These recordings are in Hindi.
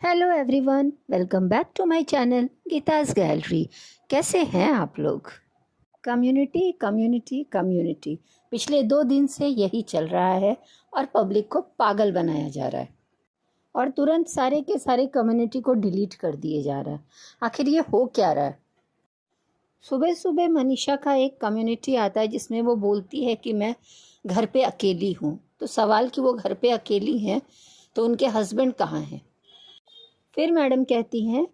Hello everyone, welcome back to my channel Geeta's gallery. कैसे हैं आप लोग? कम्युनिटी कम्युनिटी कम्युनिटी पिछले 2 दिन से यही चल रहा है और पब्लिक को पागल बनाया जा रहा है और तुरंत सारे के सारे कम्युनिटी को डिलीट कर दिए जा रहा है। आखिर ये हो क्या रहा है? सुबह सुबह मनीषा का एक कम्युनिटी आता है जिसमें वो बोलती है कि मैं घर पे अकेली हूँ। तो सवाल कि वो घर पे अकेली हैं तो उनके हस्बैंड कहाँ हैं? फिर मैडम कहती हैं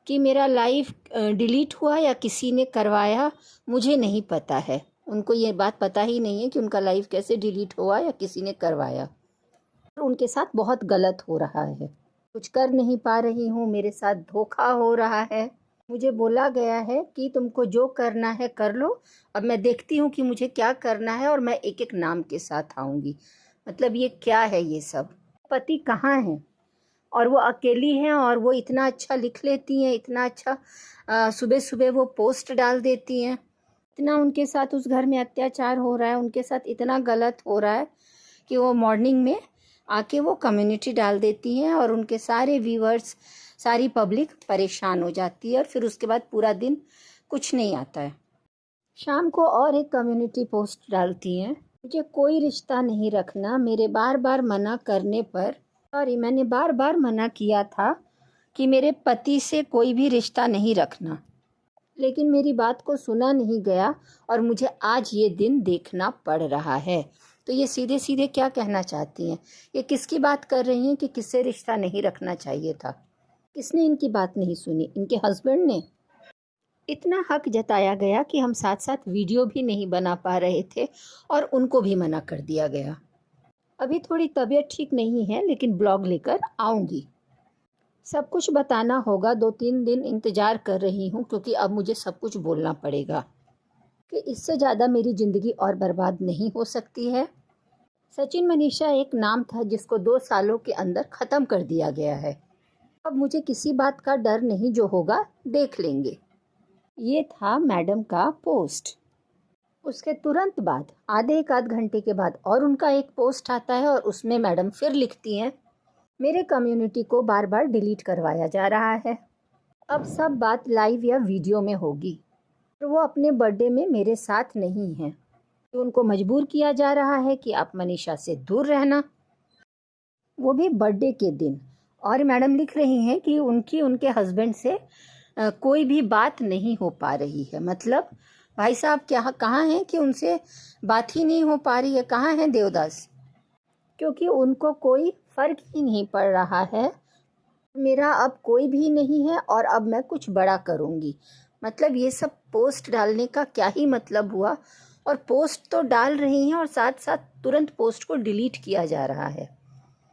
कि मेरा लाइव डिलीट हुआ या किसी ने करवाया, मुझे नहीं पता है। उनको ये बात पता ही नहीं है कि उनका लाइव कैसे डिलीट हुआ या किसी ने करवाया। उनके साथ बहुत गलत हो रहा है, कुछ कर नहीं पा रही हूँ, मेरे साथ धोखा हो रहा है। मुझे बोला गया है कि तुमको जो करना है कर लो, अब मैं देखती हूँ कि मुझे क्या करना है और मैं एक एक नाम के साथ आऊँगी। मतलब ये क्या है ये सब? पति कहाँ है और वो अकेली हैं और वो इतना अच्छा लिख लेती हैं, इतना अच्छा सुबह सुबह वो पोस्ट डाल देती हैं। इतना उनके साथ उस घर में अत्याचार हो रहा है, उनके साथ इतना गलत हो रहा है कि वो मॉर्निंग में आके वो कम्युनिटी डाल देती हैं और उनके सारे व्यूअर्स, सारी पब्लिक परेशान हो जाती है और फिर उसके बाद पूरा दिन कुछ नहीं आता है। शाम को और एक कम्युनिटी पोस्ट डालती हैं, मुझे कोई रिश्ता नहीं रखना, मेरे बार बार मना करने पर मैंने बार बार मना किया था कि मेरे पति से कोई भी रिश्ता नहीं रखना, लेकिन मेरी बात को सुना नहीं गया और मुझे आज ये दिन देखना पड़ रहा है। तो ये सीधे सीधे क्या कहना चाहती हैं? ये किसकी बात कर रही हैं कि किससे रिश्ता नहीं रखना चाहिए था? किसने इनकी बात नहीं सुनी? इनके हस्बैंड ने। इतना हक जताया गया कि हम साथ साथ वीडियो भी नहीं बना पा रहे थे और उनको भी मना कर दिया गया। अभी थोड़ी तबीयत ठीक नहीं है लेकिन ब्लॉग लेकर आऊँगी। सब कुछ बताना होगा, 2-3 दिन इंतज़ार कर रही हूँ क्योंकि अब मुझे सब कुछ बोलना पड़ेगा कि इससे ज़्यादा मेरी ज़िंदगी और बर्बाद नहीं हो सकती है। सचिन मनीषा एक नाम था जिसको 2 सालों के अंदर ख़त्म कर दिया गया है। अब मुझे किसी बात का डर नहीं, जो होगा देख लेंगे। ये था मैडम का पोस्ट। उसके तुरंत बाद आधे एक आध घंटे के बाद और उनका एक पोस्ट आता है और उसमें मैडम फिर लिखती हैं, मेरे कम्युनिटी को बार बार डिलीट करवाया जा रहा है। अब सब बात लाइव या वीडियो में होगी। तो वो अपने बर्थडे में मेरे साथ नहीं हैं, तो उनको मजबूर किया जा रहा है कि आप मनीषा से दूर रहना, वो भी बर्थडे के दिन। और मैडम लिख रही हैं कि उनके हस्बैंड से कोई भी बात नहीं हो पा रही है। मतलब भाई साहब क्या कहाँ हैं कि उनसे बात ही नहीं हो पा रही है? कहाँ हैं देवदास? क्योंकि उनको कोई फ़र्क ही नहीं पड़ रहा है, मेरा अब कोई भी नहीं है और अब मैं कुछ बड़ा करूँगी। मतलब ये सब पोस्ट डालने का क्या ही मतलब हुआ? और पोस्ट तो डाल रही हैं और साथ साथ तुरंत पोस्ट को डिलीट किया जा रहा है।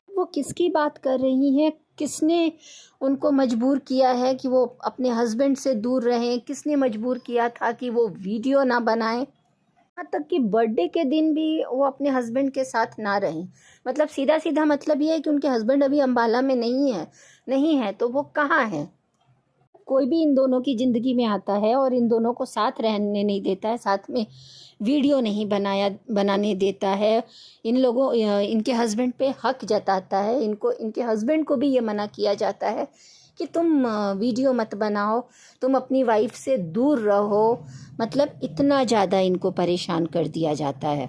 वो किसकी बात कर रही हैं? किसने उनको मजबूर किया है कि वो अपने हस्बैंड से दूर रहें? किसने मजबूर किया था कि वो वीडियो ना बनाएं? यहाँ तक कि बर्थडे के दिन भी वो अपने हस्बैंड के साथ ना रहें। मतलब सीधा सीधा मतलब ये है कि उनके हस्बैंड अभी अम्बाला में नहीं है तो वो कहाँ हैं? कोई भी इन दोनों की ज़िंदगी में आता है और इन दोनों को साथ रहने नहीं देता है, साथ में वीडियो नहीं बनाने देता है। इनके हस्बैंड पे हक जताता है, इनके हस्बैंड को भी ये मना किया जाता है कि तुम वीडियो मत बनाओ, तुम अपनी वाइफ से दूर रहो। मतलब इतना ज़्यादा इनको परेशान कर दिया जाता है।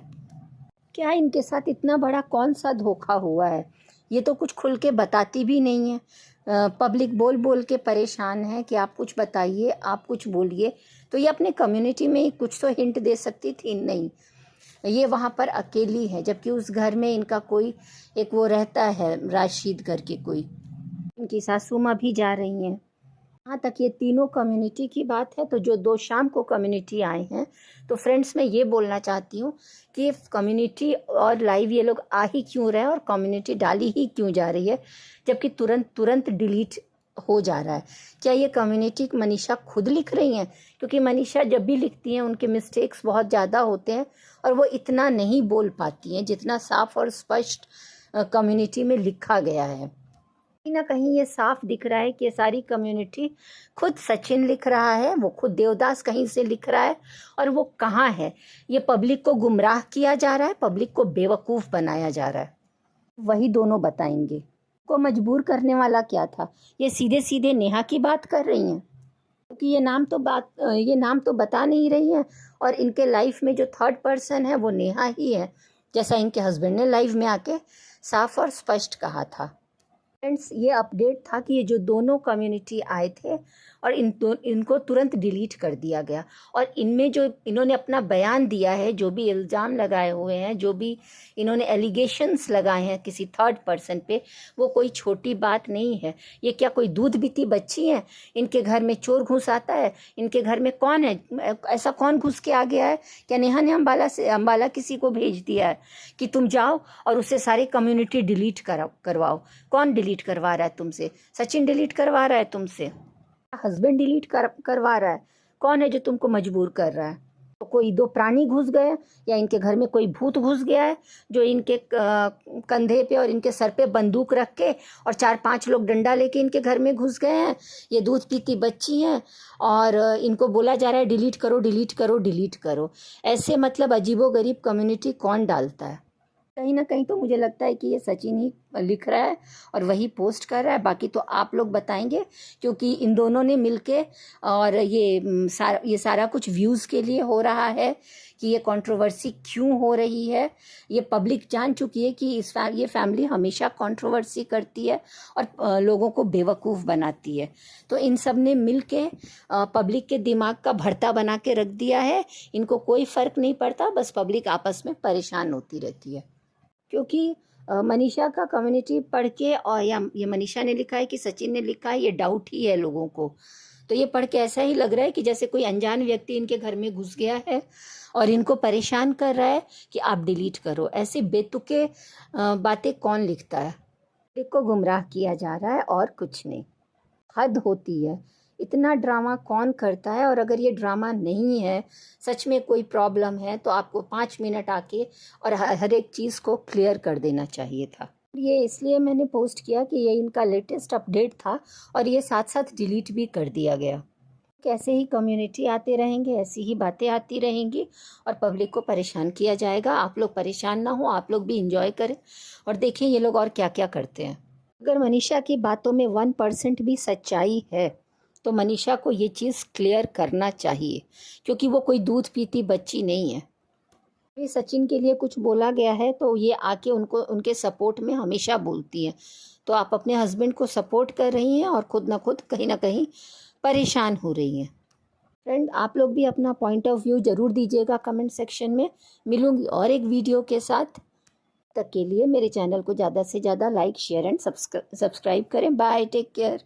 क्या इनके साथ इतना बड़ा कौन सा धोखा हुआ है? ये तो कुछ खुल के बताती भी नहीं है। पब्लिक बोल बोल के परेशान है कि आप कुछ बताइए, आप कुछ बोलिए। तो ये अपने कम्युनिटी में ही कुछ तो हिंट दे सकती थी, नहीं। ये वहाँ पर अकेली है, जबकि उस घर में इनका कोई एक वो रहता है, राशिद करके कोई। इनकी सासू माँ भी जा रही हैं। यहाँ तक ये तीनों कम्युनिटी की बात है। तो जो 2 शाम को कम्युनिटी आए हैं, तो फ्रेंड्स मैं ये बोलना चाहती हूँ कि कम्युनिटी और लाइव ये लोग आ ही क्यों रहे हैं और कम्युनिटी डाली ही क्यों जा रही है, जबकि तुरंत डिलीट हो जा रहा है? क्या ये कम्युनिटी मनीषा खुद लिख रही हैं? क्योंकि मनीषा जब भी लिखती हैं उनके मिस्टेक्स बहुत ज़्यादा होते हैं और वो इतना नहीं बोल पाती हैं जितना साफ और स्पष्ट कम्युनिटी में लिखा गया है। कहीं ना कहीं ये साफ दिख रहा है कि ये सारी कम्युनिटी खुद सचिन लिख रहा है, वो खुद देवदास कहीं से लिख रहा है और वो कहाँ है? ये पब्लिक को गुमराह किया जा रहा है, पब्लिक को बेवकूफ़ बनाया जा रहा है। वही दोनों बताएंगे। को मजबूर करने वाला क्या था? ये सीधे सीधे नेहा की बात कर रही हैं, क्योंकि ये नाम तो बता नहीं रही हैं। और इनके लाइफ में जो थर्ड पर्सन है वो नेहा ही है, जैसा इनके हस्बैंड ने लाइव में आके साफ और स्पष्ट कहा था। फ्रेंड्स, ये अपडेट था कि ये जो दोनों कम्युनिटी आए थे और इनको तुरंत डिलीट कर दिया गया। और इनमें जो इन्होंने अपना बयान दिया है, जो भी इल्ज़ाम लगाए हुए हैं, जो भी इन्होंने एलिगेशंस लगाए हैं किसी थर्ड पर्सन पे, वो कोई छोटी बात नहीं है। ये क्या कोई दूध पीती बच्ची हैं? इनके घर में चोर घुस आता है? इनके घर में कौन है? ऐसा कौन घुस के आ गया है? क्या नेहा ने अम्बाला किसी को भेज दिया है कि तुम जाओ और उससे सारी कम्युनिटी डिलीट करवाओ? कौन डिलीट करवा रहा है तुमसे? सचिन डिलीट करवा रहा है तुमसे? हस्बैंड डिलीट करवा रहा है? कौन है जो तुमको मजबूर कर रहा है? तो कोई दो प्राणी घुस गए, या इनके घर में कोई भूत घुस गया है जो इनके कंधे पे और इनके सर पे बंदूक रख के और 4-5 लोग डंडा लेके इनके घर में घुस गए हैं? ये दूध पीती बच्ची हैं और इनको बोला जा रहा है डिलीट करो, डिलीट करो, डिलीट करो। ऐसे मतलब अजीबोगरीब कम्युनिटी कौन डालता है? कहीं ना कहीं तो मुझे लगता है कि ये सचिन ही लिख रहा है और वही पोस्ट कर रहा है। बाकी तो आप लोग बताएंगे, क्योंकि इन दोनों ने मिलके और ये सारा कुछ व्यूज़ के लिए हो रहा है कि ये कंट्रोवर्सी क्यों हो रही है। ये पब्लिक जान चुकी है कि ये फैमिली हमेशा कंट्रोवर्सी करती है और लोगों को बेवकूफ़ बनाती है। तो इन सब ने मिल के पब्लिक के दिमाग का भरता बना के रख दिया है। इनको कोई फ़र्क नहीं पड़ता, बस पब्लिक आपस में परेशान होती रहती है। क्योंकि मनीषा का कम्युनिटी पढ़ के, और या ये मनीषा ने लिखा है कि सचिन ने लिखा है, ये डाउट ही है लोगों को। तो ये पढ़ के ऐसा ही लग रहा है कि जैसे कोई अनजान व्यक्ति इनके घर में घुस गया है और इनको परेशान कर रहा है कि आप डिलीट करो। ऐसे बेतुके बातें कौन लिखता है? पब्लिक को गुमराह किया जा रहा है और कुछ नहीं। हद होती है। इतना ड्रामा कौन करता है? और अगर ये ड्रामा नहीं है, सच में कोई प्रॉब्लम है, तो आपको 5 मिनट आके और हर एक चीज़ को क्लियर कर देना चाहिए था। ये इसलिए मैंने पोस्ट किया कि ये इनका लेटेस्ट अपडेट था और ये साथ साथ डिलीट भी कर दिया गया। कैसे ही कम्युनिटी आते रहेंगे, ऐसी ही बातें आती रहेंगी और पब्लिक को परेशान किया जाएगा। आप लोग परेशान ना हो, आप लोग भी इंजॉय करें और देखें ये लोग और क्या क्या करते हैं। अगर मनीषा की बातों में 1% भी सच्चाई है तो मनीषा को ये चीज़ क्लियर करना चाहिए, क्योंकि वो कोई दूध पीती बच्ची नहीं है। ये सचिन के लिए कुछ बोला गया है तो ये आके उनके सपोर्ट में हमेशा बोलती है। तो आप अपने हस्बैंड को सपोर्ट कर रही हैं और खुद ना कहीं परेशान हो रही हैं। फ्रेंड, आप लोग भी अपना पॉइंट ऑफ व्यू ज़रूर दीजिएगा कमेंट सेक्शन में। मिलूंगी और एक वीडियो के साथ। तक के लिए मेरे चैनल को ज़्यादा से ज़्यादा लाइक, शेयर एंड सब्सक्राइब करें। Bye, take care.